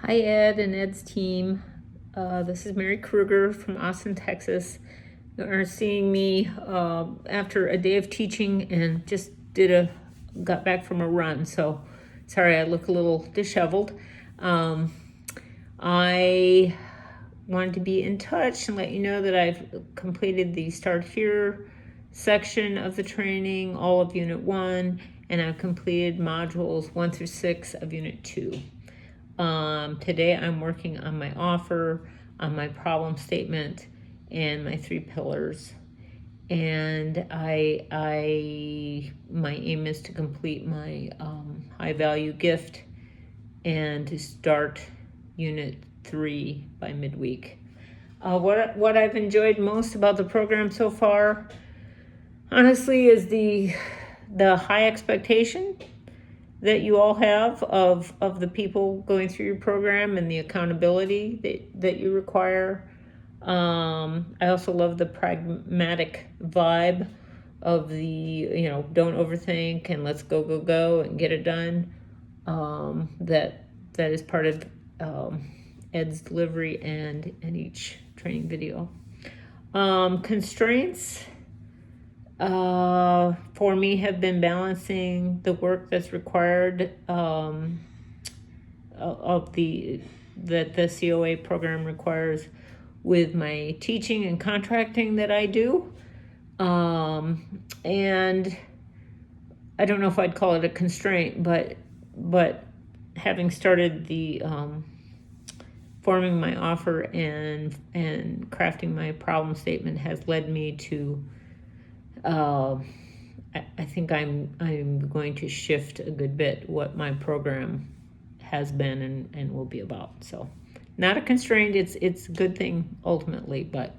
Hi Ed and Ed's team. This is Mary Kruger from Austin, Texas. You are seeing me after a day of teaching and just got back from a run. So sorry I look a little disheveled. I wanted to be in touch and let you know that I've completed the Start Here section of the training, all of Unit 1, and I've completed modules 1 through 6 of Unit 2. Today I'm working on my offer, on my problem statement, and my 3 pillars. And my aim is to complete my high value gift and to start Unit 3 by midweek. What I've enjoyed most about the program so far, honestly, is the high expectation that you all have of the people going through your program and the accountability that you require. I also love the pragmatic vibe of the, don't overthink and let's go and get it done. That is part of Ed's delivery and each training video. Constraints for me have been balancing the work that's required that the COA program requires with my teaching and contracting that I do. And I don't know if I'd call it a constraint, but having started the forming my offer and crafting my problem statement has led me to I think I'm going to shift a good bit what my program has been and will be about. So not a constraint, it's a good thing ultimately, but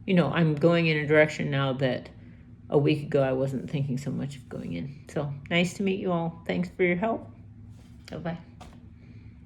I'm going in a direction now that a week ago I wasn't thinking so much of going in. So nice to meet you all. Thanks for your help. Bye-bye.